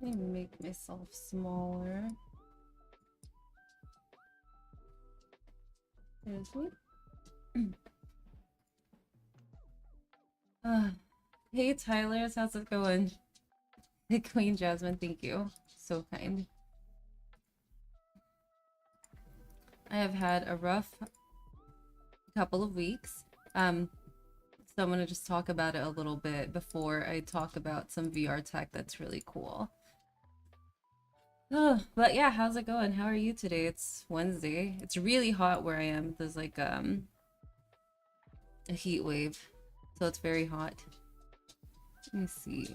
Let me make myself smaller. Seriously? Hey Tyler, how's it going? Hey Queen Jasmine, thank you. So kind. I have had a rough couple of weeks. So I'm gonna just talk about it a little bit before I talk about some VR tech that's really cool. Oh, but yeah, how's it going? How are you today? It's Wednesday. It's really hot where I am. There's like a heat wave, so it's very hot. Let me see.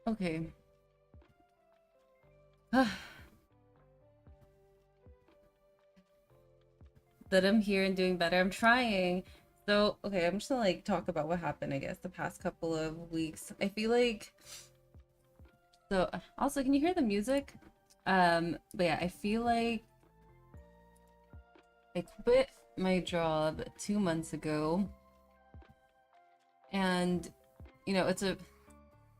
Okay. That I'm here and doing better. I'm trying. So, okay, I'm just gonna like talk about what happened, I guess, the past couple of weeks. I feel like so also can you hear the music? But yeah, I feel like I quit my job 2 months ago. And you know, it's a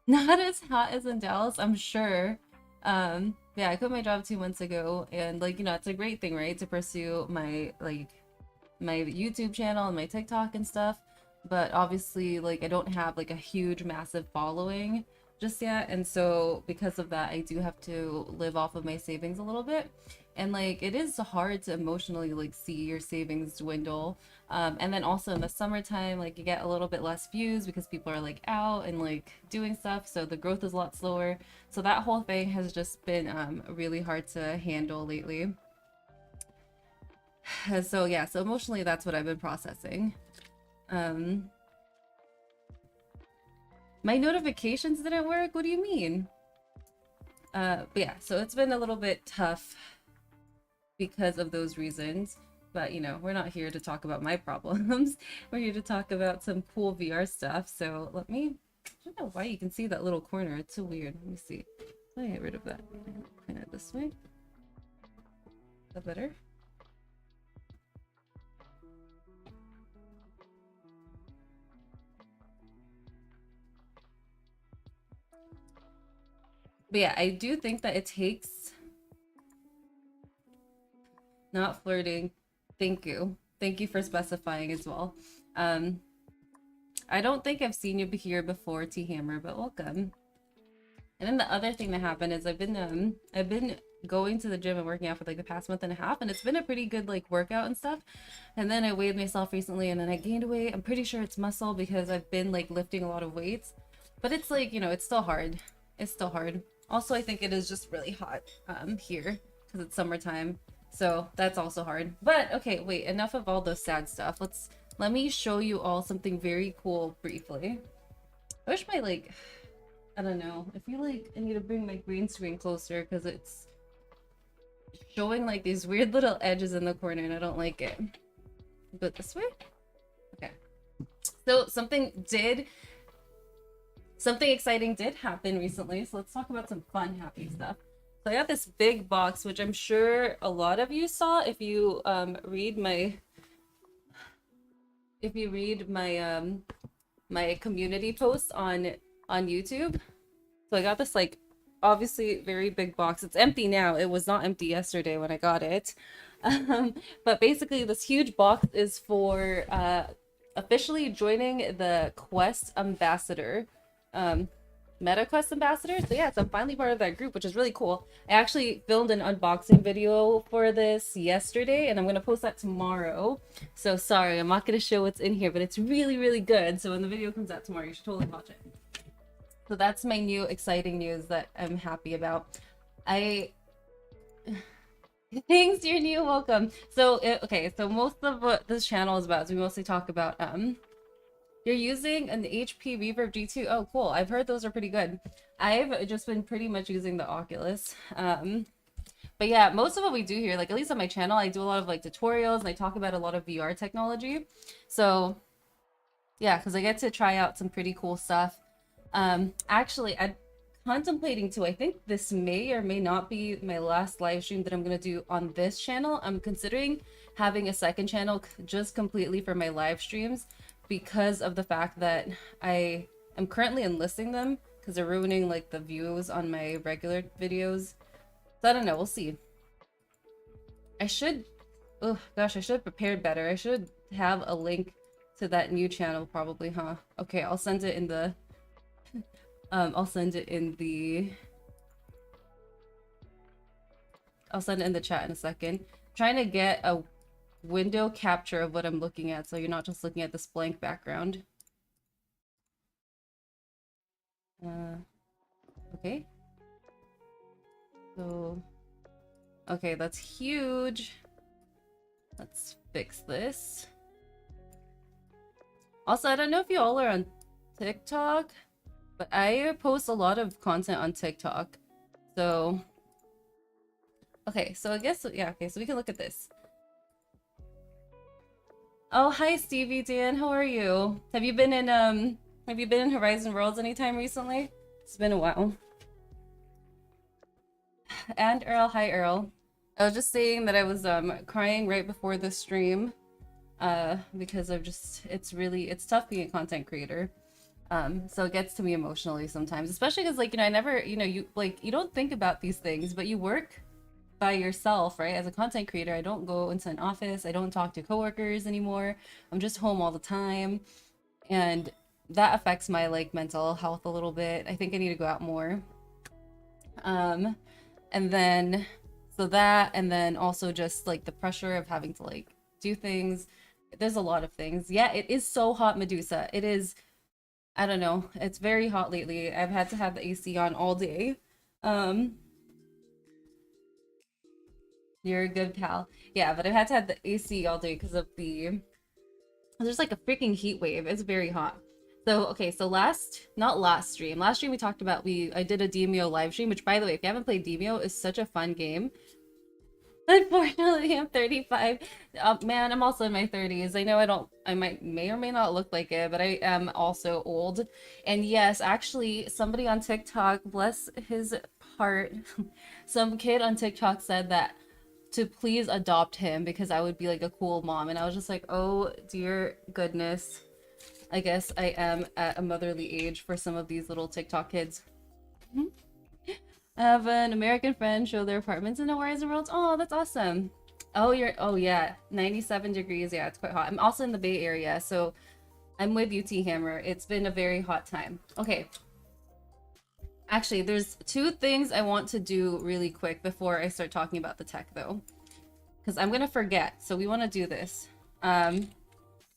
not as hot as in Dallas, I'm sure. Yeah, I quit my job 2 months ago, and like, you know, it's a great thing, right? To pursue my my YouTube channel and my TikTok and stuff. But obviously, like, I don't have like a huge, massive following just yet, and so because of that, I do have to live off of my savings a little bit. And like, it is hard to emotionally like see your savings dwindle. And then also in the summertime, like you get a little bit less views because people are like out and like doing stuff, so the growth is a lot slower. So that whole thing has just been really hard to handle lately. So yeah, so emotionally that's what I've been processing. My notifications didn't work? What do you mean? But yeah, so it's been a little bit tough because of those reasons. But you know, we're not here to talk about my problems. We're here to talk about some cool VR stuff. So let me, I don't know why you can see that little corner. It's so weird. Let me see. Let me get rid of that. Kind of this way. Is that better? But yeah, I do think that it takes not flirting. Thank you. Thank you for specifying as well. I don't think I've seen you here before, T Hammer, but welcome. And then the other thing that happened is I've been going to the gym and working out for like the past month and a half, and it's been a pretty good like workout and stuff. And then I weighed myself recently, and then I gained weight. I'm pretty sure it's muscle because I've been like lifting a lot of weights, but it's like, you know, it's still hard. It's still hard. Also, I think it is just really hot here because it's summertime, so that's also hard. But okay, wait, enough of all the sad stuff. Let me show you all something very cool briefly. I wish my like, I don't know. I feel like I need to bring my green screen closer because it's showing like these weird little edges in the corner and I don't like it. Go this way? Okay. So something exciting did happen recently. So let's talk about some fun, happy stuff. So I got this big box, which I'm sure a lot of you saw if you read my my community post on YouTube. So I got this like obviously very big box. It's empty now. It was not empty yesterday when I got it. But basically this huge box is for officially joining the Quest Ambassador. Meta Quest Ambassador. So yeah, so I'm finally part of that group, which is really cool. I actually filmed an unboxing video for this yesterday, and I'm gonna post that tomorrow. So sorry, I'm not gonna show what's in here, but it's really, really good. So when the video comes out tomorrow, you should totally watch it. So that's my new exciting news that I'm happy about. Thanks, you're new, welcome. So okay, so most of what this channel is about is we mostly talk about you're using an HP Reverb G2. Oh, cool. I've heard those are pretty good. I've just been pretty much using the Oculus. But yeah, most of what we do here, like at least on my channel, I do a lot of like tutorials and I talk about a lot of VR technology. So yeah, because I get to try out some pretty cool stuff. Actually, I'm contemplating too. I think this may or may not be my last live stream that I'm gonna do on this channel. I'm considering having a second channel just completely for my live streams because of the fact that I am currently enlisting them because they're ruining like the views on my regular videos. So I don't know. We'll see. I should. Oh gosh, I should have prepared better. I should have a link to that new channel probably, huh? Okay, I'll send it in the I'll send it in the chat in a second. I'm trying to get a window capture of what I'm looking at so you're not just looking at this blank background. Okay. So okay, that's huge. Let's fix this. Also, I don't know if you all are on TikTok, but I post a lot of content on TikTok. So, okay, so I guess, yeah, okay, so we can look at this. Oh, hi Stevie Dan, how are you? Have you been in Horizon Worlds anytime recently? It's been a while. And Earl, hi Earl. I was just saying that I was crying right before the stream because of just it's tough being a content creator. So it gets to me emotionally sometimes, especially because like, you know, I never, you know, you don't think about these things, but you work by yourself, right? As a content creator, I don't go into an office, I don't talk to coworkers anymore. I'm just home all the time, and that affects my like mental health a little bit. I think I need to go out more. And then so that, and then also just like the pressure of having to like do things. There's a lot of things. Yeah, it is so hot, Medusa. It is, I don't know. It's very hot lately. I've had to have the AC on all day. You're a good pal. Yeah, but I've had to have the AC all day because of there's like a freaking heat wave. It's very hot. So, okay, so not last stream we talked about, I did a Demio live stream, which by the way, if you haven't played Demio, is such a fun game. Unfortunately, I'm 35. Man, I'm also in my 30s. I know I may or may not look like it, but I am also old. And yes, actually, somebody on TikTok, bless his heart, some kid on TikTok said that to please adopt him because I would be like a cool mom. And I was just like, oh dear goodness. I guess I am at a motherly age for some of these little TikTok kids. I have an American friend show their apartments in the Horizon Worlds. Oh, that's awesome. Oh, yeah, 97 degrees. Yeah, it's quite hot. I'm also in the Bay Area, so I'm with you, T-Hammer. It's been a very hot time. Okay. Actually, there's two things I want to do really quick before I start talking about the tech, though. Because I'm going to forget, so we want to do this.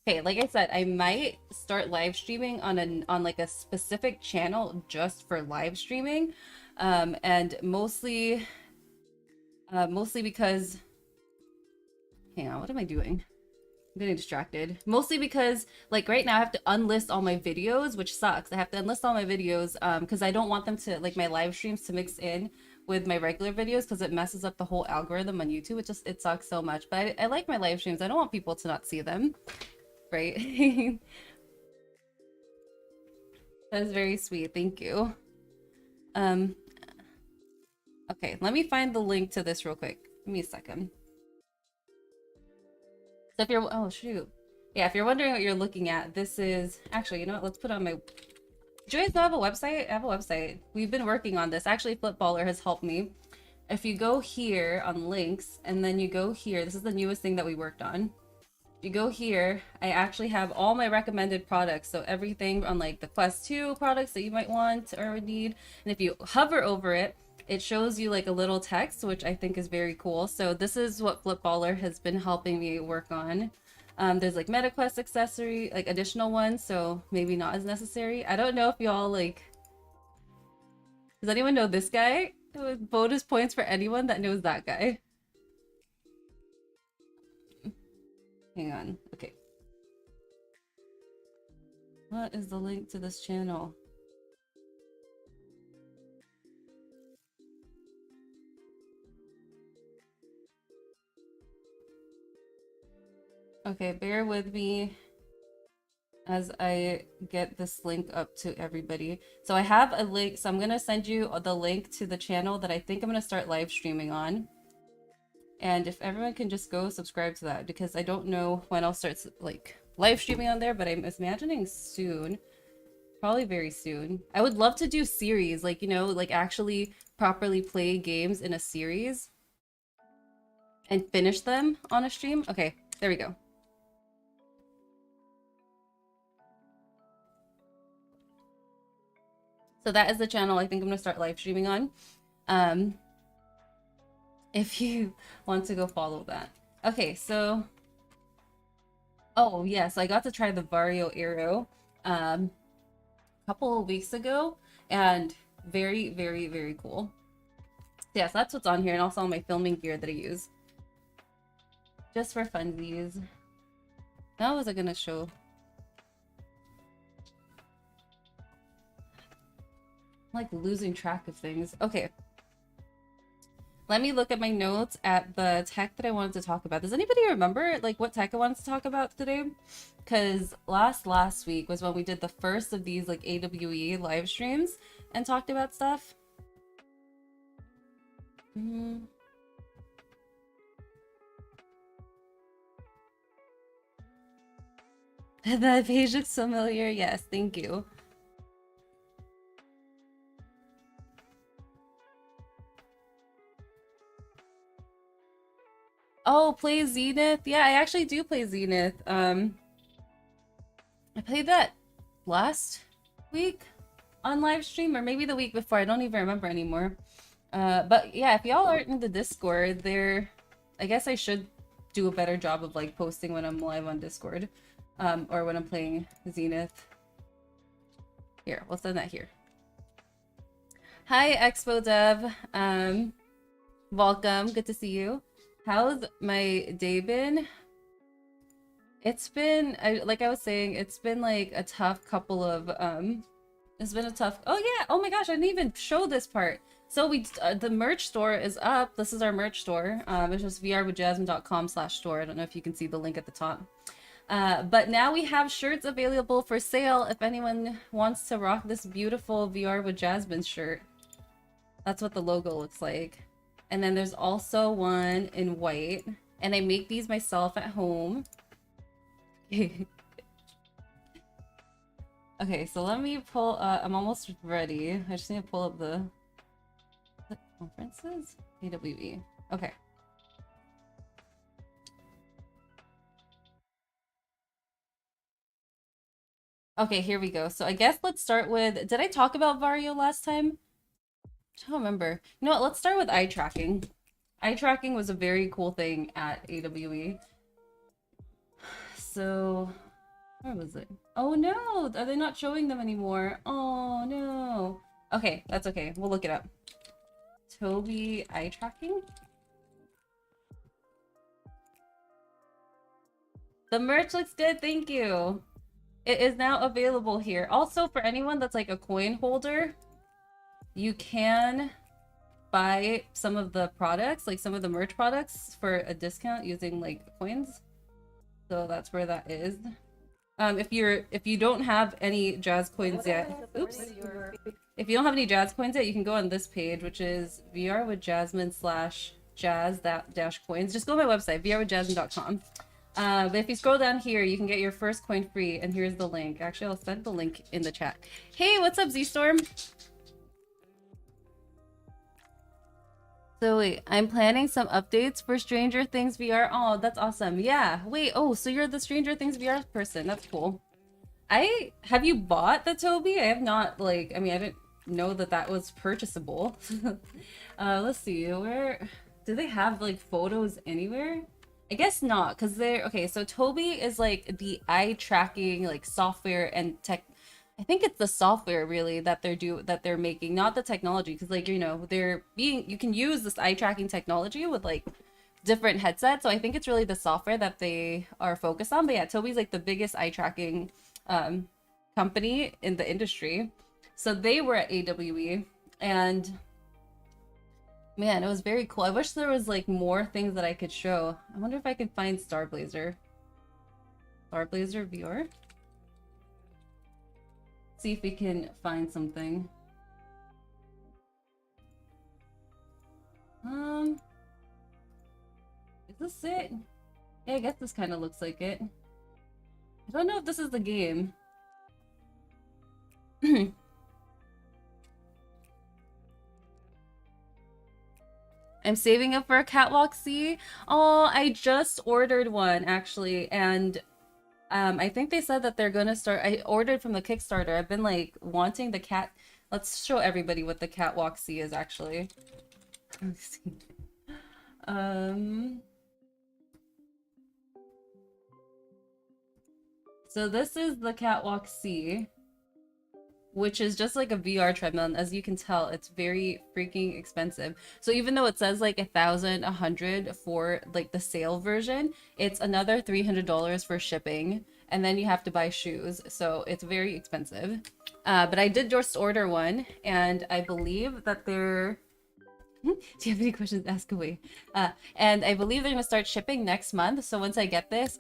Okay, like I said, I might start live streaming on like a specific channel just for live streaming. And mostly because, hang on, what am I doing? I'm getting distracted. Mostly because, like, right now I have to unlist all my videos, which sucks. I have to unlist all my videos because I don't want them to, like, my live streams to mix in with my regular videos because it messes up the whole algorithm on YouTube. It sucks so much. But I like my live streams. I don't want people to not see them, right? That is very sweet. Thank you. Okay, let me find the link to this real quick. Give me a second. So if you're, oh shoot. Yeah, if you're wondering what you're looking at, this is, actually, you know what, let's put on my, do you guys know I have a website? I have a website. We've been working on this. Actually, Flipballer has helped me. If you go here on links, and then you go here, this is the newest thing that we worked on. If you go here, I actually have all my recommended products. So everything on like the Quest 2 products that you might want or need. And if you hover over it, it shows you like a little text, which I think is very cool. So this is what Flipballer has been helping me work on. There's like MetaQuest accessory, like additional ones, so maybe not as necessary. I don't know if y'all like, does anyone know this guy? Bonus points for anyone that knows that guy. Hang on, okay. What is the link to this channel? Okay, bear with me as I get this link up to everybody. So I have a link, so I'm gonna send you the link to the channel that I think I'm gonna start live streaming on. And if everyone can just go subscribe to that, because I don't know when I'll start like live streaming on there, but I'm imagining soon. Probably very soon. I would love to do series, like, you know, like actually properly play games in a series and finish them on a stream. Okay, there we go. So that is the channel I think I'm gonna start live streaming on. If you want to go follow that. Okay, so oh yes, I got to try the Varjo Arrow a couple of weeks ago, and very, very, very cool. Yes, that's what's on here, and also all my filming gear that I use. Just for funsies. Now was I gonna show? I'm like losing track of things. Okay. Let me look at my notes at the tech that I wanted to talk about. Does anybody remember like what tech I wanted to talk about today? Because last week was when we did the first of these like AWE live streams and talked about stuff. That page looks familiar. Yes, thank you. Oh, play Zenith. Yeah, I actually do play Zenith. I played that last week on live stream, or maybe the week before. I don't even remember anymore. But yeah, if y'all aren't in the Discord, there, I guess I should do a better job of like posting when I'm live on Discord, or when I'm playing Zenith. Here, we'll send that here. Hi, Expo Dev. Welcome. Good to see you. How's my day been? It's been, like I was saying, it's been like a tough couple of, it's been a tough, oh yeah, oh my gosh, I didn't even show this part. So we, the merch store is up. This is our merch store. It's just vrwithjasmine.com/store. I don't know if you can see the link at the top. But now we have shirts available for sale if anyone wants to rock this beautiful VR with Jasmine shirt. That's what the logo looks like. And then there's also one in white. And I make these myself at home. Okay, so let me pull, I'm almost ready. I just need to pull up the conferences? AWE. Okay. Okay, here we go. So I guess let's start with, did I talk about Varjo last time? I don't remember. You know what, let's start with eye tracking. Eye tracking was a very cool thing at AWE. So, where was it? Oh no, are they not showing them anymore? Oh no. Okay, that's okay. We'll look it up. Toby eye tracking? The merch looks good, thank you. It is now available here. Also, for anyone that's like a coin holder, you can buy some of the products, like some of the merch products for a discount using like coins. So that's where that is. If you don't have any jazz coins yet, oops. If you don't have any jazz coins yet, you can go on this page, which is vrwithjasmine/jazz-coins. Just go to my website, vrwithjasmine.com. But if you scroll down here, you can get your first coin free, and here's the link. Actually, I'll send the link in the chat. Hey, what's up, Z-Storm? So wait, I'm planning some updates for Stranger Things VR. Oh, that's awesome. Yeah, wait, oh, so you're the Stranger Things VR person. That's cool. Have you bought the Toby? I have not, like, I mean, I didn't know that that was purchasable. Let's see, where, do they have, like, photos anywhere? I guess not, because they're, okay, so Toby is, like, the eye tracking, like, software and tech. I think it's the software really that they're making, not the technology, because like, you know, you can use this eye tracking technology with like different headsets. So I think it's really the software that they are focused on. But yeah, Toby's like the biggest eye tracking company in the industry. So they were at AWE, and man, it was very cool. I wish there was like more things that I could show. I wonder if I could find Starblazer. Starblazer VR. See if we can find something. Is this it? Yeah, I guess this kind of looks like it. I don't know if this is the game. I'm saving up for a Katwalk C. Oh, I just ordered one actually, and I think they said that they're gonna start. I ordered from the Kickstarter. I've been like wanting the cat. Let's show everybody what the Katwalk C is actually. Let's see. So this is the Katwalk C, which is just like a VR treadmill, and as you can tell, it's very freaking expensive. So even though it says like $1,100 for like the sale version, it's another $300 for shipping, and then you have to buy shoes, so it's very expensive. But I did just order one, and I believe that they're... Do you have any questions? Ask away. And I believe they're gonna start shipping next month, so once I get this,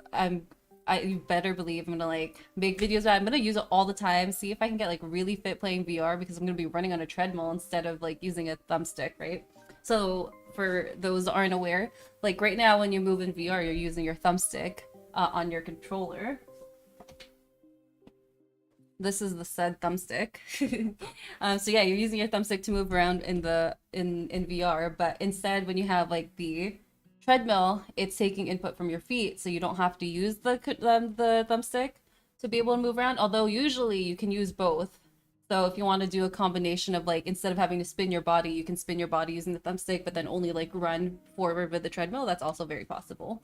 you better believe I'm gonna like make videos about it. I'm gonna use it all the time, see if I can get like really fit playing VR, because I'm gonna be running on a treadmill instead of like using a thumbstick, right? So for those that aren't aware, like right now when you move in VR, you're using your thumbstick on your controller. This is the said thumbstick. So yeah, you're using your thumbstick to move around in VR, but instead when you have like the treadmill, it's taking input from your feet, so you don't have to use the thumbstick to be able to move around, although usually you can use both. So if you want to do a combination of like, instead of having to spin your body, you can spin your body using the thumbstick, but then only like run forward with the treadmill. That's also very possible.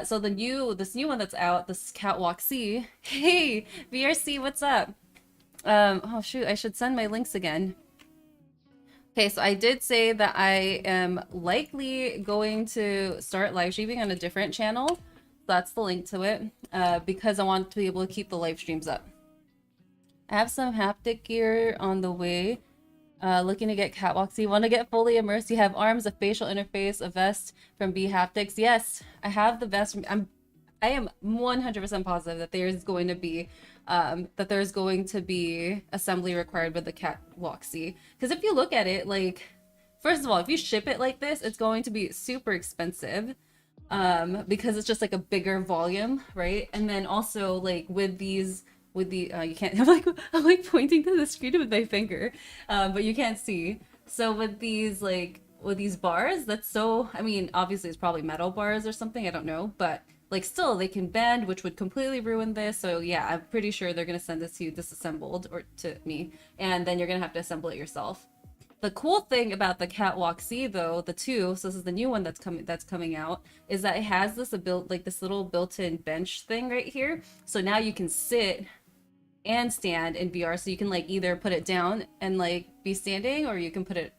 So this new one that's out, this Katwalk C. Hey, VRC, what's up? Oh shoot, I should send my links again. Okay, so I did say that I am likely going to start live streaming on a different channel. That's the link to it, because I want to be able to keep the live streams up. I have some haptic gear on the way. Looking to get Katwalk C. Want to get fully immersed? You have arms, a facial interface, a vest from bHaptics. Yes, I have the vest from... I am 100% positive that there's going to be assembly required with the Katwalk C. Because if you look at it, like, first of all, if you ship it like this, it's going to be super expensive, because it's just like a bigger volume, right? And then also like with these, you can't, I'm like pointing to the screen with my finger, but you can't see. So with these bars, that's so, I mean, obviously it's probably metal bars or something, I don't know, but like still they can bend, which would completely ruin this. So yeah, I'm pretty sure they're gonna send this to you disassembled, or to me, and then you're gonna have to assemble it yourself. The cool thing about the Katwalk C though, the 2, so this is the new one that's coming out, is that it has this this little built-in bench thing right here. So now you can sit and stand in VR, so you can like either put it down and like be standing, or you can put it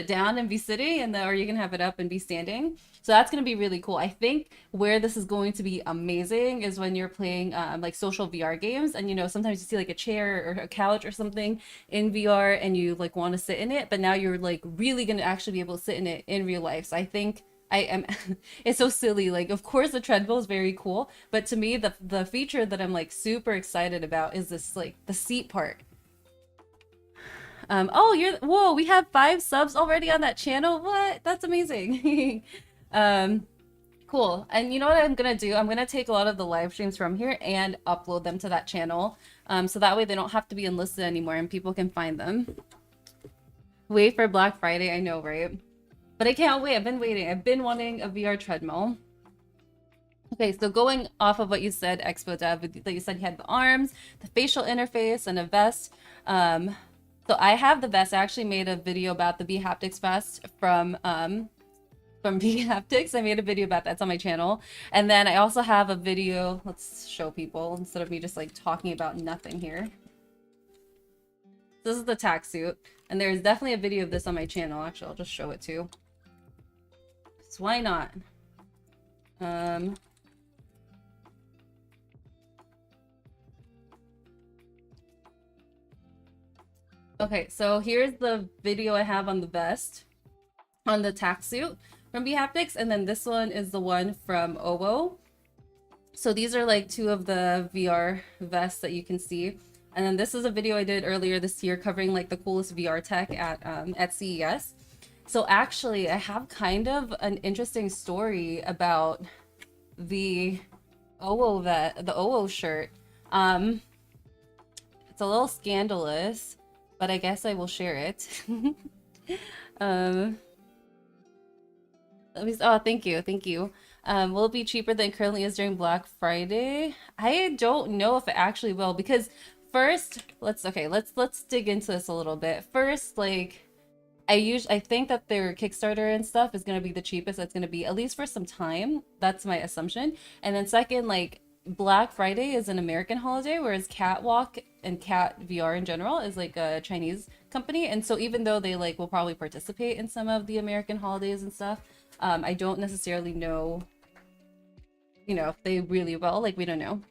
down and be sitting, and or you can have it up and be standing. So that's going to be really cool. I think where this is going to be amazing is when you're playing like social VR games, and you know, sometimes you see like a chair or a couch or something in VR and you like want to sit in it, but now you're like really going to actually be able to sit in it in real life. So I think it's so silly. Like, of course the treadmill is very cool, but to me the feature that I'm like super excited about is this, like, the seat part. Oh, whoa, we have 5 subs already on that channel. What? That's amazing. Cool. And you know what I'm gonna do? I'm gonna take a lot of the live streams from here and upload them to that channel. So that way they don't have to be enlisted anymore and people can find them. Wait for Black Friday, I know, right? But I can't wait. I've been waiting. I've been wanting a VR treadmill. Okay, so going off of what you said, Expo Dev, that you said you had the arms, the facial interface, and a vest. So I have the vest. I actually made a video about the bHaptics vest from bHaptics. I made a video about that. It's on my channel. And then I also have a video. Let's show people instead of me just like talking about nothing here. This is the tack suit, and there's definitely a video of this on my channel. Actually, I'll just show it too. So why not? Okay, so here's the video I have on the vest, on the tack suit from bHaptics, and then this one is the one from OWO. So these are like two of the VR vests that you can see. And then this is a video I did earlier this year covering like the coolest VR tech at CES. So actually, I have kind of an interesting story about the OO shirt. It's a little scandalous, but I guess I will share it. Oh, thank you. Will it be cheaper than it currently is during Black Friday? I don't know if it actually will, because first, let's dig into this a little bit. First, like I think that their Kickstarter and stuff is gonna be the cheapest that's gonna be, at least for some time. That's my assumption. And then second, like Black Friday is an American holiday, whereas Catwalk and Cat VR in general is like a Chinese company. And so even though they like will probably participate in some of the American holidays and stuff, I don't necessarily know, you know, if they really will. Like, we don't know.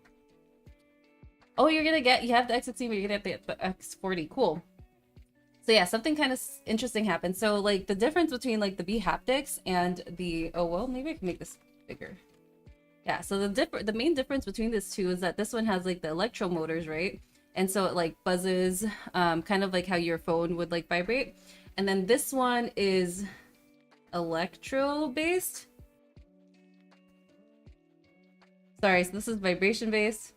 Oh, you have the X16, but you're gonna get the X40. Cool. So yeah, something kind of interesting happened. So like the difference between like the bHaptics and the, oh well, maybe I can make this bigger. Yeah, so the main difference between these two is that this one has like the electro motors, right? And so it like buzzes, kind of like how your phone would like vibrate. And then this one is electro based. Sorry, so this is vibration based.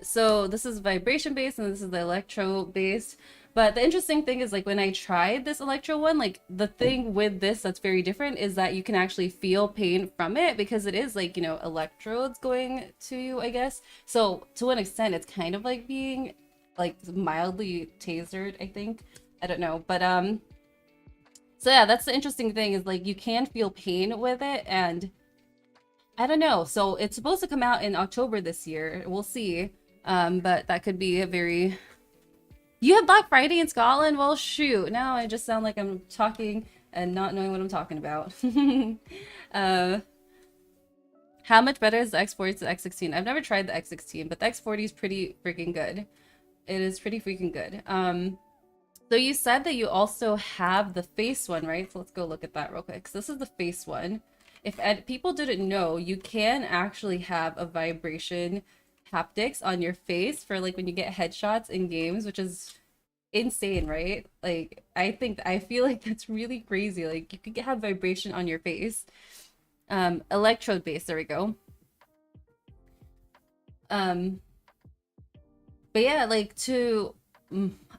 So this is vibration based and this is the electro based. But the interesting thing is, like, when I tried this electro one, like the thing with this that's very different is that you can actually feel pain from it, because it is like, you know, electrodes going to you, I guess. So to an extent, it's kind of like being like mildly tasered, I think. I don't know, but so yeah, that's the interesting thing, is like you can feel pain with it, and I don't know. So it's supposed to come out in October this year. We'll see. But that could be a very... You have Black Friday in Scotland? Well, shoot. Now I just sound like I'm talking and not knowing what I'm talking about. How much better is the X40 to the X16? I've never tried the X16, but the X40 is pretty freaking good. It is pretty freaking good. So you said that you also have the face one, right? So let's go look at that real quick. So this is the face one. If people didn't know, you can actually have a vibration haptics on your face for like when you get headshots in games, which is insane, right? Like I feel like that's really crazy. Like you could have vibration on your face. Electrode based, there we go. But yeah, like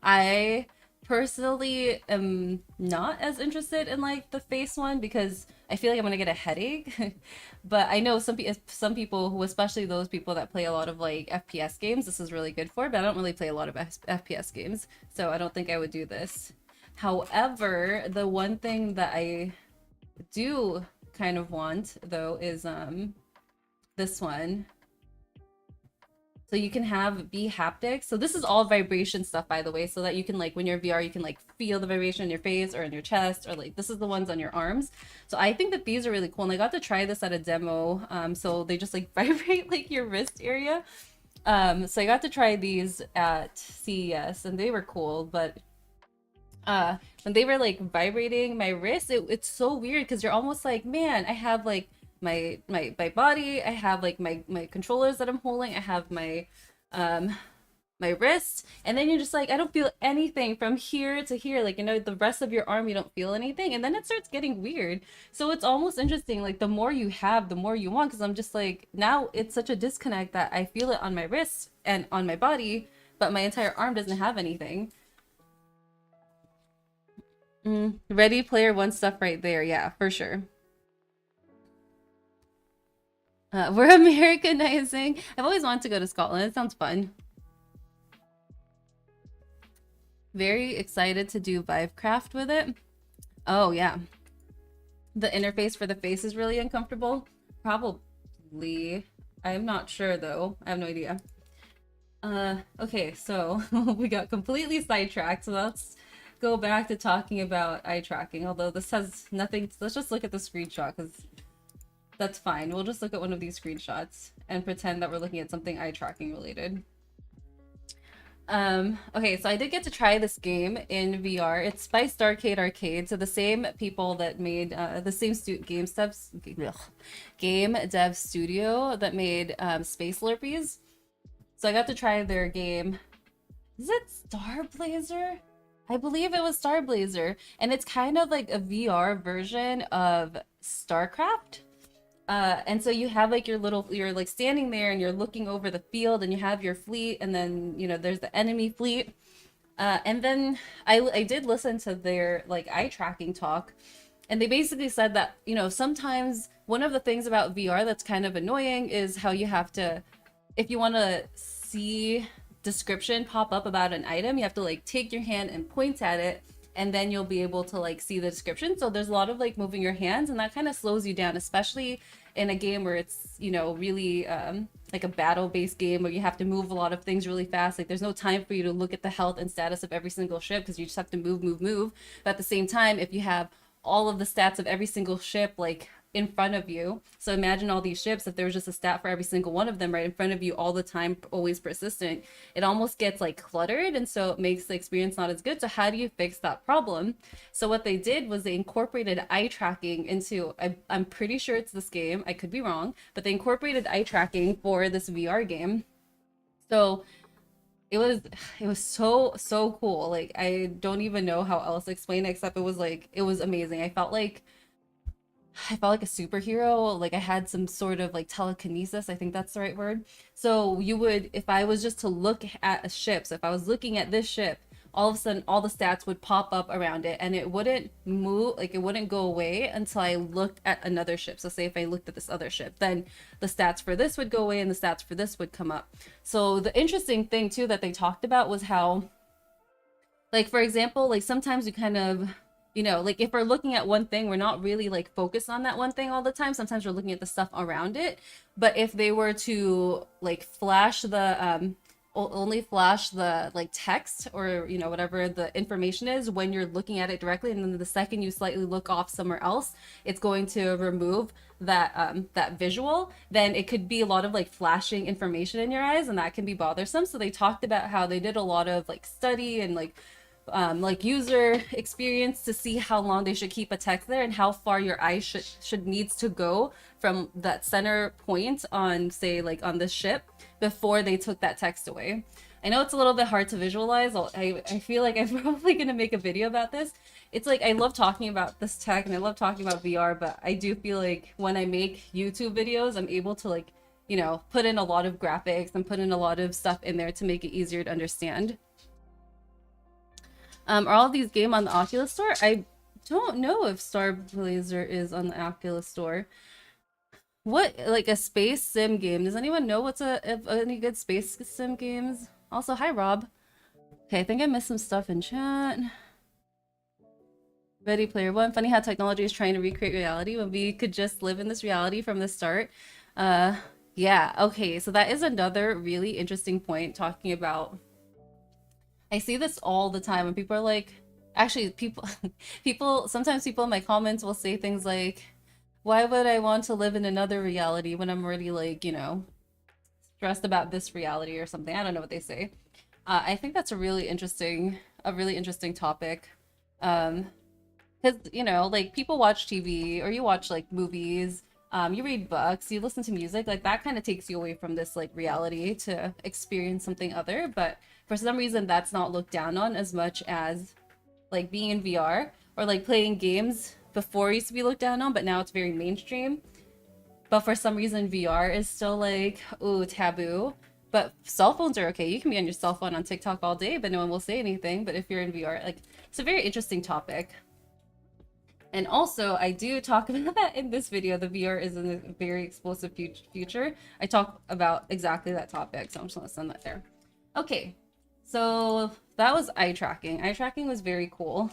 I personally am not as interested in like the face one, because I feel like I'm gonna get a headache. But I know some people who, especially those people that play a lot of like FPS games, this is really good for. But I don't really play a lot of FPS games, so I don't think I would do this. However, the one thing that I do kind of want though is this one. So you can have bHaptics. So this is all vibration stuff, by the way, so that you can like, when you're VR, you can like feel the vibration in your face or in your chest, or like this is the ones on your arms. So I think that these are really cool, and I got to try this at a demo. So they just like vibrate like your wrist area. So I got to try these at CES and they were cool, but when they were like vibrating my wrist, it's so weird, because you're almost like, man, I have like my body, I have like my controllers that I'm holding, I have my my wrist, and then you're just like, I don't feel anything from here to here, like, you know, the rest of your arm, you don't feel anything, and then it starts getting weird. So it's almost interesting, like the more you have, the more you want, because I'm just like, now it's such a disconnect that I feel it on my wrist and on my body, but my entire arm doesn't have anything. Ready Player One stuff right there, yeah, for sure. We're Americanizing. I've always wanted to go to Scotland. It sounds fun. Very excited to do Vivecraft with it. Oh, yeah. The interface for the face is really uncomfortable. Probably. I'm not sure, though. I have no idea. Okay, so we got completely sidetracked. So let's go back to talking about eye tracking. Although this has nothing... Let's just look at the screenshot, because... That's fine. We'll just look at one of these screenshots and pretend that we're looking at something eye tracking related. Okay, so I did get to try this game in VR. It's by Starcade Arcade, so the same people that made the same game dev studio that made Space Lurpies. So I got to try their game. Is it Star Blazer? I believe it was Star Blazer, and it's kind of like a VR version of StarCraft. And so you have like you're like standing there and you're looking over the field and you have your fleet, and then, you know, there's the enemy fleet. And then I did listen to their like eye tracking talk, and they basically said that, you know, sometimes one of the things about VR that's kind of annoying is how you have to, if you want to see description pop up about an item, you have to like take your hand and point at it, and then you'll be able to like see the description. So there's a lot of like moving your hands, and that kind of slows you down, especially in a game where it's, you know, really like a battle based game where you have to move a lot of things really fast. Like there's no time for you to look at the health and status of every single ship, because you just have to move. But at the same time, if you have all of the stats of every single ship like in front of you, so imagine all these ships, if there was just a stat for every single one of them right in front of you all the time, always persistent, it almost gets like cluttered, and so it makes the experience not as good. So how do you fix that problem? So what they did was they incorporated eye tracking into, I'm pretty sure it's this game, I could be wrong, but they incorporated eye tracking for this VR game. So it was so cool. Like I don't even know how else to explain it, except it was amazing. I felt like a superhero. Like I had some sort of like telekinesis. I think that's the right word. So you would, if I was just to look at a ship, so if I was looking at this ship, all of a sudden all the stats would pop up around it, and it wouldn't move, like it wouldn't go away until I looked at another ship. So say if I looked at this other ship, then the stats for this would go away and the stats for this would come up. So the interesting thing too that they talked about was how, like for example, like sometimes we kind of, you know, like if we're looking at one thing, we're not really like focused on that one thing all the time. Sometimes we're looking at the stuff around it. But if they were to like flash the only flash the like text, or, you know, whatever the information is when you're looking at it directly, and then the second you slightly look off somewhere else, it's going to remove that visual, then it could be a lot of like flashing information in your eyes, and that can be bothersome. So they talked about how they did a lot of like study and like user experience to see how long they should keep a text there, and how far your eye should needs to go from that center point on, say, like on this ship, before they took that text away. I know it's a little bit hard to visualize. I feel like I'm probably gonna make a video about this. It's like I love talking about this tech and I love talking about VR, but I do feel like when I make YouTube videos, I'm able to, like, you know, put in a lot of graphics and put in a lot of stuff in there to make it easier to understand. Are all of these game on the Oculus Store? I don't know if Star Blazer is on the Oculus Store. What, like a space sim game? Does anyone know what's any good space sim games? Also, hi Rob. Okay, I think I missed some stuff in chat. Ready Player One. Funny how technology is trying to recreate reality when we could just live in this reality from the start. Yeah, okay, so that is another really interesting point, talking about, I see this all the time when people are like, actually people sometimes people in my comments will say things like, why would I want to live in another reality when I'm already, like, you know, stressed about this reality or something. I don't know what they say. I think that's a really interesting topic. Because, you know, like people watch TV, or you watch like movies, you read books, you listen to music, like that kind of takes you away from this like reality to experience something other. But for some reason that's not looked down on as much as like being in VR, or like playing games before used to be looked down on, but now it's very mainstream. But for some reason VR is still like, ooh, taboo. But cell phones are okay. You can be on your cell phone on TikTok all day, but no one will say anything. But if you're in VR, like, it's a very interesting topic. And also, I do talk about that in this video. The VR is in a very explosive future. I talk about exactly that topic, so I'm just gonna send that there. Okay, so that was eye tracking. Eye tracking was very cool.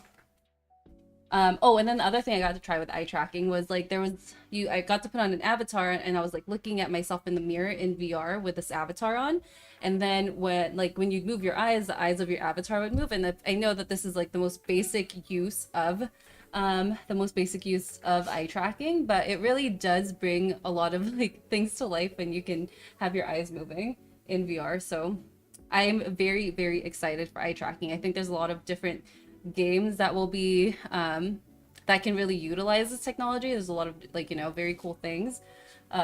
Oh, and then the other thing I got to try with eye tracking was like I got to put on an avatar, and I was like looking at myself in the mirror in VR with this avatar on, and then when you move your eyes, the eyes of your avatar would move. And I know that this is like the most basic use of eye tracking, but it really does bring a lot of like things to life when you can have your eyes moving in VR. So I'm very, very excited for eye tracking. I think there's a lot of different games that will be that can really utilize this technology. There's a lot of like, you know, very cool things.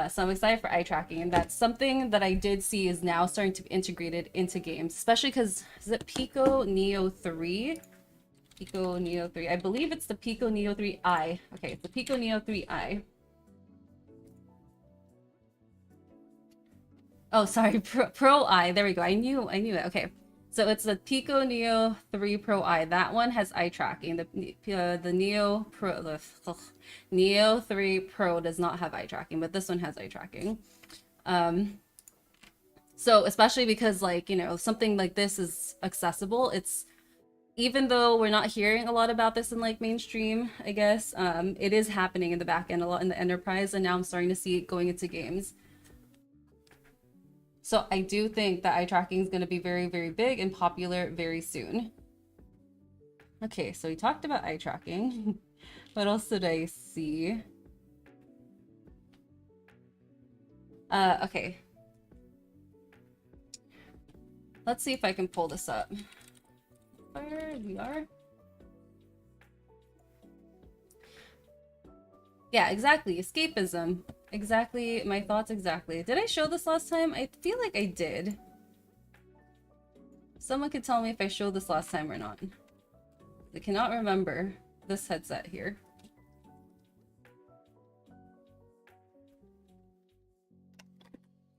So I'm excited for eye tracking, and that's something that I did see is now starting to be integrated into games, especially because is it Pico Neo 3? Pico Neo 3. I believe it's the Pico Neo 3i. Okay, it's the Pico Neo 3i. Oh, sorry, Pro Eye. There we go. I knew it. Okay. So it's the Pico Neo 3 Pro Eye. That one has eye tracking. The Neo Pro, Neo 3 Pro does not have eye tracking, but this one has eye tracking. So especially because, like, you know, something like this is accessible. It's, even though we're not hearing a lot about this in like mainstream, I guess, it is happening in the back end a lot in the enterprise, and now I'm starting to see it going into games. So I do think that eye tracking is going to be very, very big and popular very soon. Okay, so we talked about eye tracking. What else did I see? Okay. Let's see if I can pull this up. Where we are? Yeah, exactly. Escapism. Exactly. My thoughts exactly. Did I show this last time? I feel like I did. Someone could tell me if I showed this last time or not. I cannot remember this headset here.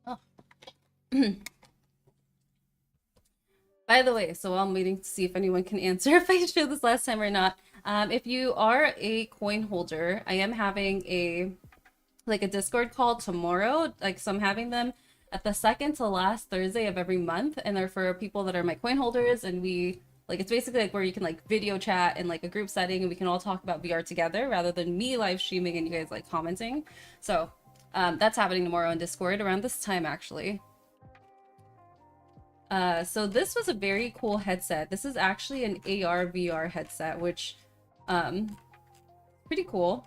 Oh. By the way, so I'm waiting to see if anyone can answer if I showed this last time or not. If you are a coin holder, I am having a Discord call tomorrow. Like, so I'm having them at the second to last Thursday of every month, and they're for people that are my coin holders, and we like, it's basically like where you can like video chat in like a group setting, and we can all talk about VR together rather than me live streaming and you guys like commenting. So that's happening tomorrow on Discord around this time actually. So this was a very cool headset. This is actually an AR VR headset, which pretty cool.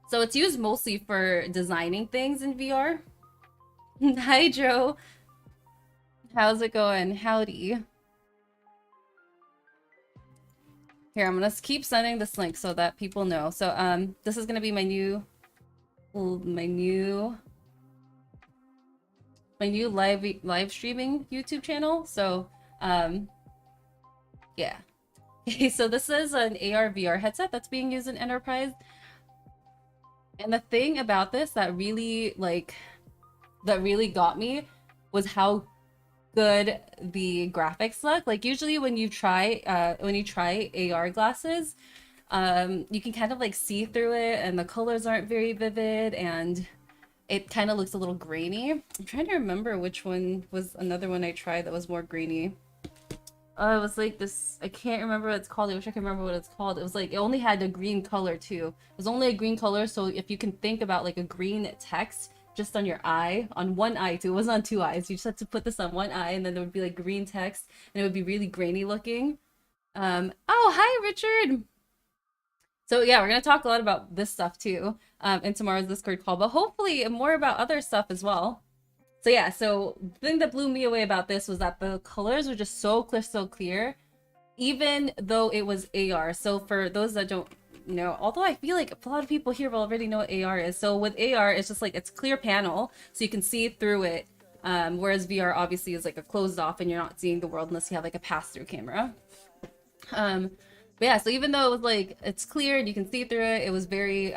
So it's used mostly for designing things in VR. Hi, Joe. How's it going? Howdy. Here, I'm gonna keep sending this link so that people know. So this is gonna be my new live streaming YouTube channel. So yeah. Okay, so this is an AR VR headset that's being used in enterprise. And the thing about this that really got me was how good the graphics look. Like, usually when you try AR glasses, you can kind of like see through it, and the colors aren't very vivid, and it kind of looks a little grainy. I'm trying to remember which one was another one I tried that was more grainy. It was like this, I can't remember what it's called. I wish I could remember what it's called. It was like, it only had a green color too. It was only a green color, so if you can think about like a green text just on your eye, on one eye too. It wasn't on two eyes. You just had to put this on one eye, and then there would be like green text, and it would be really grainy looking. Oh, hi, Richard! So yeah, we're gonna talk a lot about this stuff too in tomorrow's Discord call, but hopefully more about other stuff as well. So yeah, so the thing that blew me away about this was that the colors were just so clear, even though it was AR. So for those that don't know, although I feel like a lot of people here will already know what AR is. So with AR, it's just like, it's clear panel, so you can see through it. Whereas VR obviously is like a closed off, and you're not seeing the world unless you have like a pass-through camera. But yeah, so even though it was like, it's clear and you can see through it, it was very,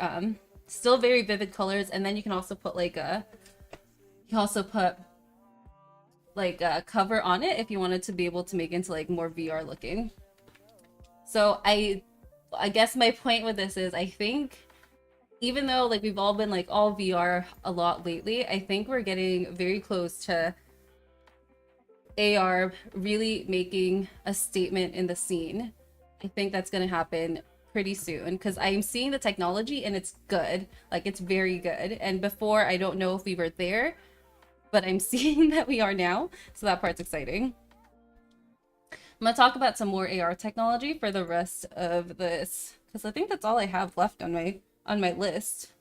still very vivid colors. And then you can also put like a cover on it if you wanted to be able to make it into like more VR looking. So I guess my point with this is, I think even though like we've all been like all VR a lot lately, I think we're getting very close to AR really making a statement in the scene. I think that's going to happen pretty soon, because I'm seeing the technology and it's good. Like, it's very good. And before, I don't know if we were there, but I'm seeing that we are now. So that part's exciting. I'm going to talk about some more AR technology for the rest of this, because I think that's all I have left on my list.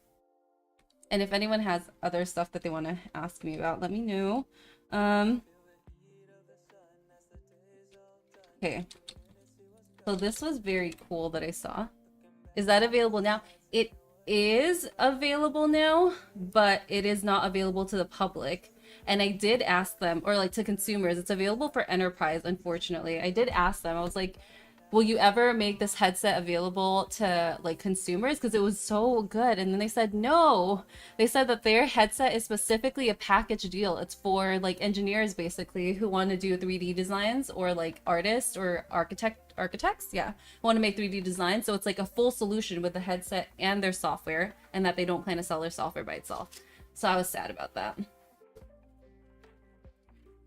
And if anyone has other stuff that they want to ask me about, let me know. Okay. So this was very cool that I saw. Is that available now? It is available now, but it is not available to the public. And I did ask them, or like to consumers, it's available for enterprise, unfortunately. I did ask them, I was like, will you ever make this headset available to like consumers? Because it was so good. And then they said no. They said that their headset is specifically a package deal. It's for like engineers basically who want to do 3D designs, or like artists or architects, yeah, want to make 3D designs. So it's like a full solution with the headset and their software, and that they don't plan to sell their software by itself. So I was sad about that.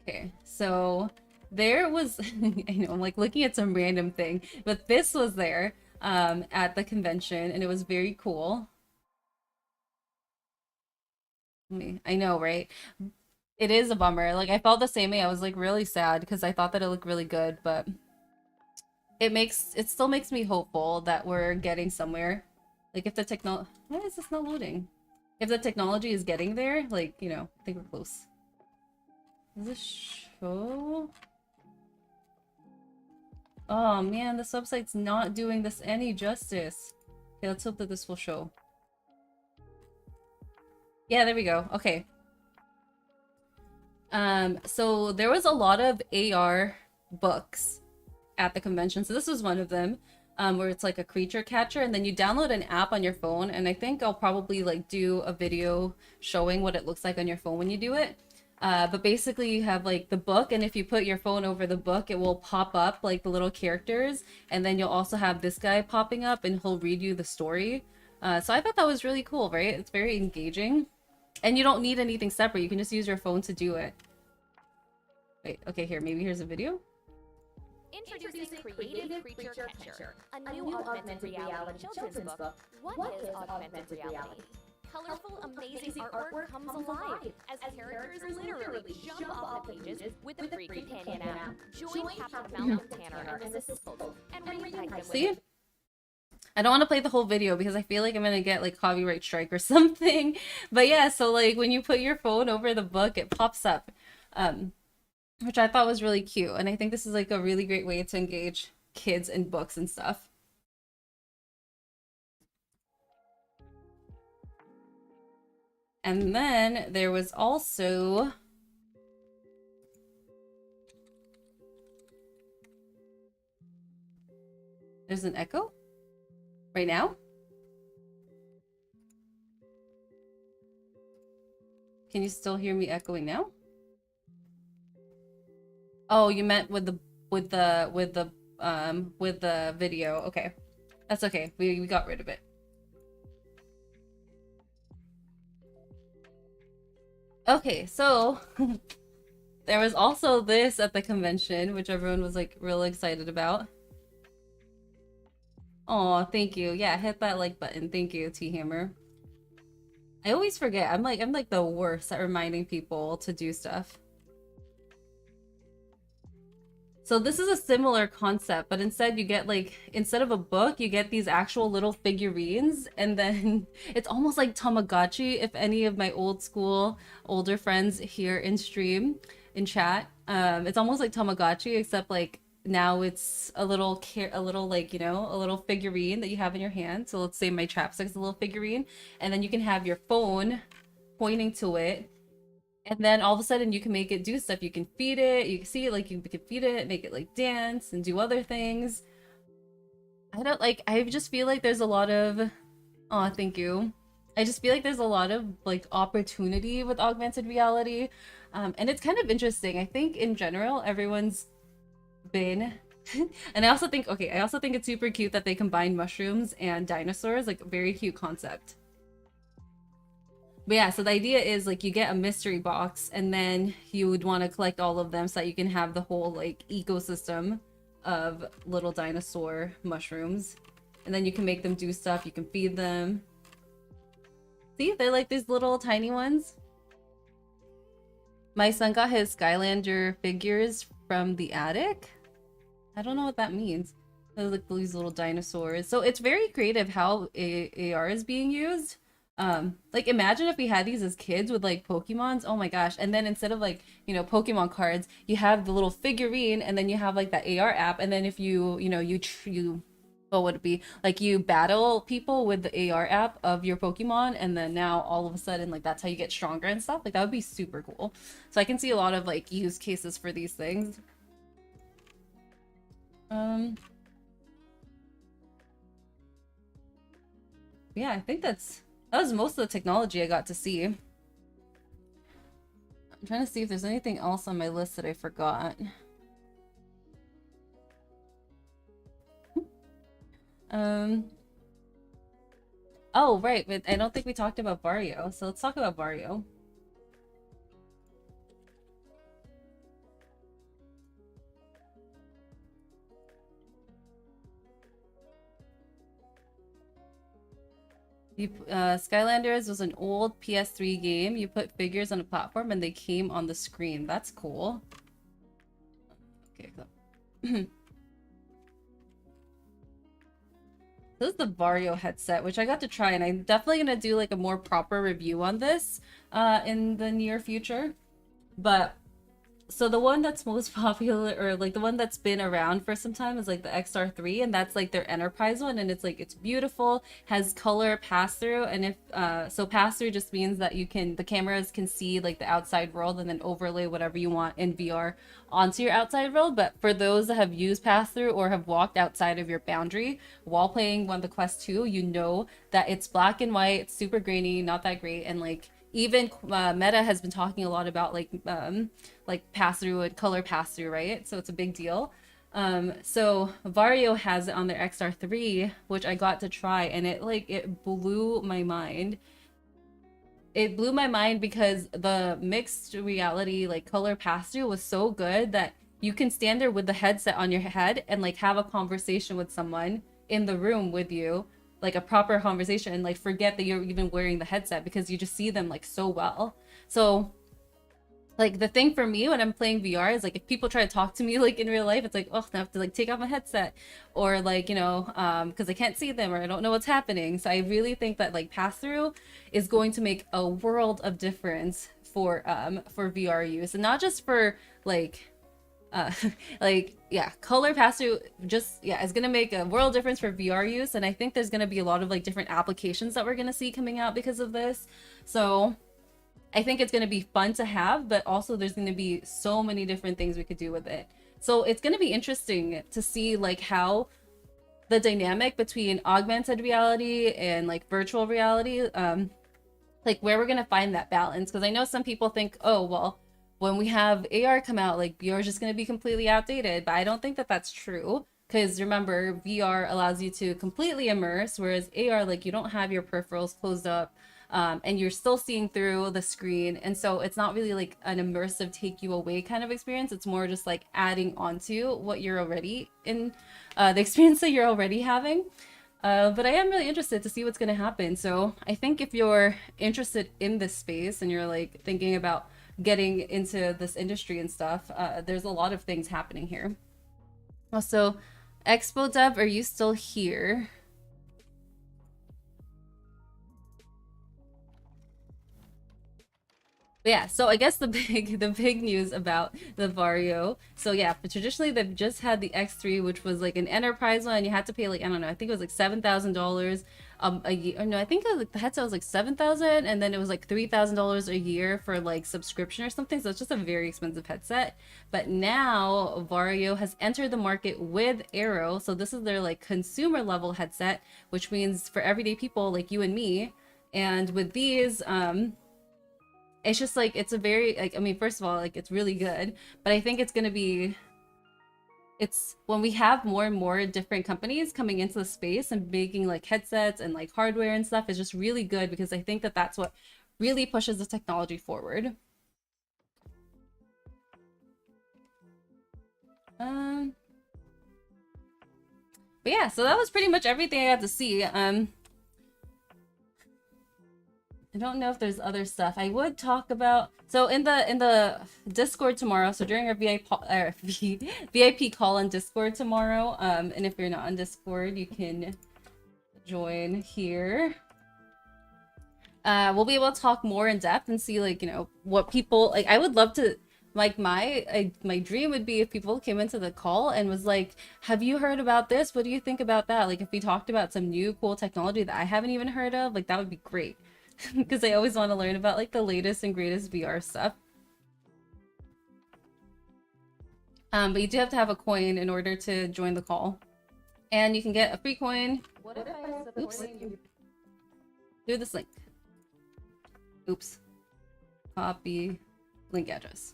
Okay, so there was, I know, I'm like looking at some random thing, but this was there at the convention, and it was very cool. I know, right? It is a bummer. Like I felt the same way. I was like really sad because I thought that it looked really good, but it still makes me hopeful that we're getting somewhere. Like if the technology, why is this not loading? If the technology is getting there, like, you know, I think we're close. Does this show? Oh man, this website's not doing this any justice. Okay, let's hope that this will show. Yeah, there we go. Okay. So there was a lot of AR books at the convention. So this was one of them, where it's like a creature catcher, and then you download an app on your phone, and I think I'll probably like do a video showing what it looks like on your phone when you do it. But basically you have like the book, and if you put your phone over the book, it will pop up like the little characters, and then you'll also have this guy popping up and he'll read you the story. So I thought that was really cool, right? It's very engaging. And you don't need anything separate. You can just use your phone to do it. Wait, okay, here, maybe here's a video. Introducing Creative Creature Catcher, a new augmented reality children's book. What is augmented reality? Colorful, amazing artwork comes alive as characters literally jump off the pages with a free companion app. Join Captain Mountain Tanner and his assistant and reignite them. See? I don't want to play the whole video because I feel like I'm gonna get like copyright strike or something. But yeah, so like when you put your phone over the book, it pops up, which I thought was really cute. And I think this is like a really great way to engage kids in books and stuff. And then there was also there's an echo right now. Can you still hear me echoing now? Oh, you meant with the video. Okay. That's okay. We got rid of it. Okay, so there was also this at the convention, which everyone was like real excited about. Oh, thank you. Yeah, hit that like button. Thank you, T-Hammer. I always forget. I'm like the worst at reminding people to do stuff. So this is a similar concept, but instead you get like, instead of a book, you get these actual little figurines, and then it's almost like Tamagotchi, if any of my older friends here in stream, in chat. It's almost like Tamagotchi, except like now it's a little like, you know, a little figurine that you have in your hand. So let's say my chapstick's a little figurine, and then you can have your phone pointing to it. And then all of a sudden you can make it do stuff. You can feed it. You can see it, like you can feed it, make it like dance and do other things. I just feel like there's a lot of, oh, thank you. I just feel like there's a lot of like opportunity with augmented reality. And it's kind of interesting. I think in general, everyone's been, and I also think it's super cute that they combine mushrooms and dinosaurs, like very cute concept. But yeah, so the idea is like you get a mystery box, and then you would want to collect all of them so that you can have the whole like ecosystem of little dinosaur mushrooms. And then you can make them do stuff, you can feed them. See, they're like these little tiny ones. My son got his Skylander figures from the attic. I don't know what that means. They're like these little dinosaurs. So it's very creative how AR is being used. Like imagine if we had these as kids with like Pokemons. Oh my gosh. And then instead of like, you know, Pokemon cards, you have the little figurine, and then you have like that AR app, and then if you know, you what would it be? Like you battle people with the AR app of your Pokemon, and then now all of a sudden like that's how you get stronger and stuff. Like that would be super cool. So I can see a lot of like use cases for these things. Yeah, I think that was most of the technology I got to see. I'm trying to see if there's anything else on my list that I forgot. Oh, right, but I don't think we talked about Varjo, so let's talk about Varjo. Skylanders was an old PS3 game. You put figures on a platform and they came on the screen. That's cool. Okay, cool. This is the Varjo headset, which I got to try, and I'm definitely gonna do like a more proper review on this in the near future. But so the one that's most popular, or like the one that's been around for some time, is like the XR-3, and that's like their enterprise one, and it's like it's beautiful, has color pass through, and if so pass through just means that the cameras can see like the outside world and then overlay whatever you want in VR onto your outside world. But for those that have used pass through or have walked outside of your boundary while playing one of the Quest 2, you know that it's black and white, it's super grainy, not that great, and like even Meta has been talking a lot about like pass through and color pass through, right? So it's a big deal. So Varjo has it on their XR3, which I got to try, and it blew my mind. It blew my mind because the mixed reality like color pass through was so good that you can stand there with the headset on your head and like have a conversation with someone in the room with you, like a proper conversation, and like forget that you're even wearing the headset because you just see them like so well. So like the thing for me when I'm playing VR is like if people try to talk to me like in real life, it's like, oh, I have to like take off my headset, or like, you know, because I can't see them or I don't know what's happening. So I really think that like pass through is going to make a world of difference for VR use, and not just for like like yeah, color pass through just yeah, it's gonna make a world difference for VR use, and I think there's gonna be a lot of like different applications that we're gonna see coming out because of this. So I think it's gonna be fun to have, but also there's gonna be so many different things we could do with it. So it's gonna be interesting to see like how the dynamic between augmented reality and like virtual reality, like where we're gonna find that balance. Because I know some people think, oh well, when we have AR come out, like VR is just going to be completely outdated, but I don't think that that's true, because remember, VR allows you to completely immerse, whereas AR, like you don't have your peripherals closed up, and you're still seeing through the screen, and so it's not really like an immersive take you away kind of experience. It's more just like adding onto what you're already in, the experience that you're already having. But I am really interested to see what's going to happen. So I think if you're interested in this space and you're like thinking about getting into this industry and stuff, there's a lot of things happening here. Also, Expo Dev, are you still here? But yeah, so I guess the big news about the Varjo. So yeah, but traditionally they've just had the X3, which was like an enterprise one. You had to pay like, I don't know, I think it was like $7,000 a year. Or no, I think it was like the headset was like $7,000, and then it was like $3,000 a year for like subscription or something. So it's just a very expensive headset. But now Varjo has entered the market with Aero. So this is their like consumer level headset, which means for everyday people like you and me. And with these, it's just like, it's a very like, I mean, first of all, like it's really good, but I think it's gonna be, it's when we have more and more different companies coming into the space and making like headsets and like hardware and stuff, is just really good, because I think that that's what really pushes the technology forward. But yeah, so that was pretty much everything I got to see. I don't know if there's other stuff I would talk about. So in the Discord tomorrow, so during our VIP call on Discord tomorrow, and if you're not on Discord, you can join here. we'll be able to talk more in depth and see, like, you know, what people like. I would love to, like, my dream would be if people came into the call and was like, have you heard about this? What do you think about that? Like, if we talked about some new cool technology that I haven't even heard of, like, that would be great. Because I always want to learn about, like, the latest and greatest VR stuff. But you do have to have a coin in order to join the call. And you can get a free coin. What if I oops. Through this link. Oops. Copy link address.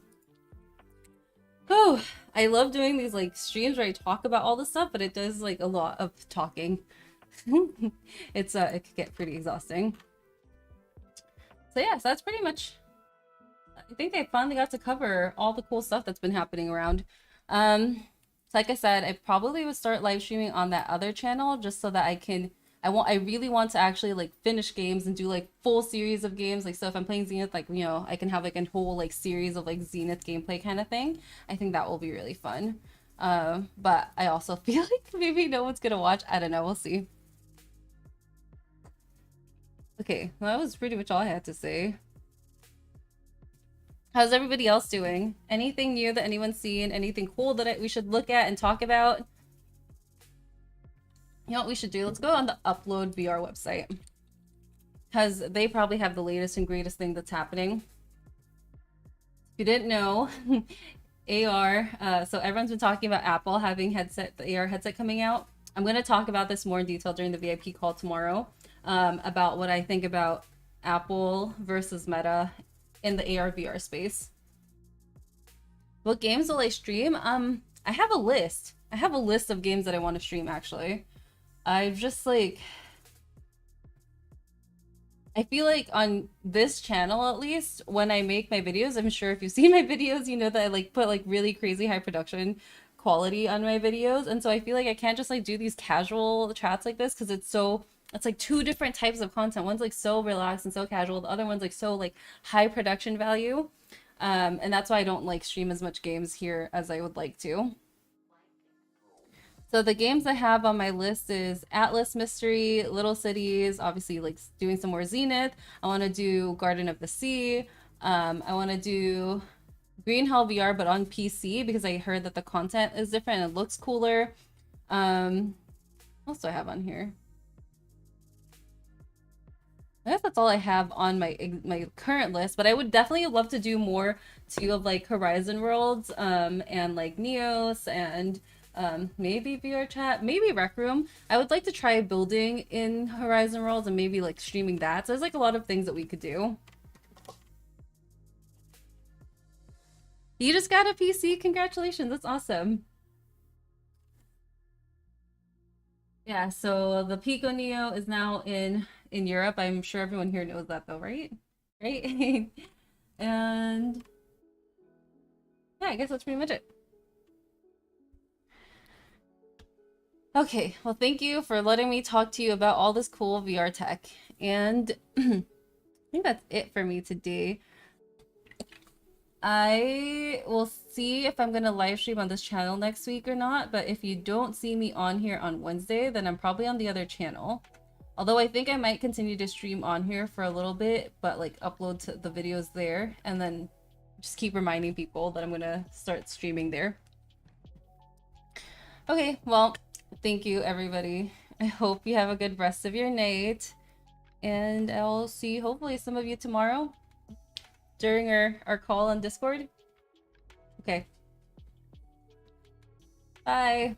Oh, I love doing these like streams where I talk about all this stuff, but it does like a lot of talking. It could get pretty exhausting. So yeah, so that's pretty much, I think I finally got to cover all the cool stuff that's been happening around. So like I said, I probably would start live streaming on that other channel just so that I really want to actually like finish games and do like full series of games. Like, so if I'm playing Zenith, like, you know, I can have like a whole like series of like Zenith gameplay kind of thing. I think that will be really fun. But I also feel like maybe no one's gonna watch. I don't know, we'll see. Okay, well, that was pretty much all I had to say. How's everybody else doing? Anything new that anyone's seen? Anything cool that we should look at and talk about? You know what we should do? Let's go on the Upload VR website. Because they probably have the latest and greatest thing that's happening. If you didn't know, AR, so everyone's been talking about Apple having the AR headset coming out. I'm going to talk about this more in detail during the VIP call tomorrow, about what I think about Apple versus Meta in the AR VR space. What games will I stream? I have a list. I have a list of games that I want to stream, actually. I've just like, I feel like on this channel, at least, when I make my videos, I'm sure if you see my videos, you know that I like put like really crazy high production quality on my videos. And so I feel like I can't just like do these casual chats like this because it's like two different types of content. One's like so relaxed and so casual. The other one's like so like high production value. And that's why I don't like stream as much games here as I would like to. So the games I have on my list is Atlas Mystery, Little Cities, obviously like doing some more Zenith. I want to do Garden of the Sea. I want to do Green Hell VR, but on PC because I heard that the content is different and it looks cooler. What else do I have on here? I guess that's all I have on my current list, but I would definitely love to do more too of like Horizon Worlds, and like Neos and maybe VR Chat, maybe Rec Room. I would like to try building in Horizon Worlds and maybe like streaming that. So there's like a lot of things that we could do. You just got a PC, congratulations, that's awesome. Yeah, so the Pico Neo is now in Europe. I'm sure everyone here knows that though, right? Right? And yeah, I guess that's pretty much it. Okay, well, thank you for letting me talk to you about all this cool VR tech. And I think that's it for me today. I will see if I'm going to live stream on this channel next week or not, but if you don't see me on here on Wednesday, then I'm probably on the other channel. Although I think I might continue to stream on here for a little bit, but like upload the videos there and then just keep reminding people that I'm going to start streaming there. Okay, well, thank you everybody. I hope you have a good rest of your night, and I'll see hopefully some of you tomorrow during our call on Discord. Okay. Bye.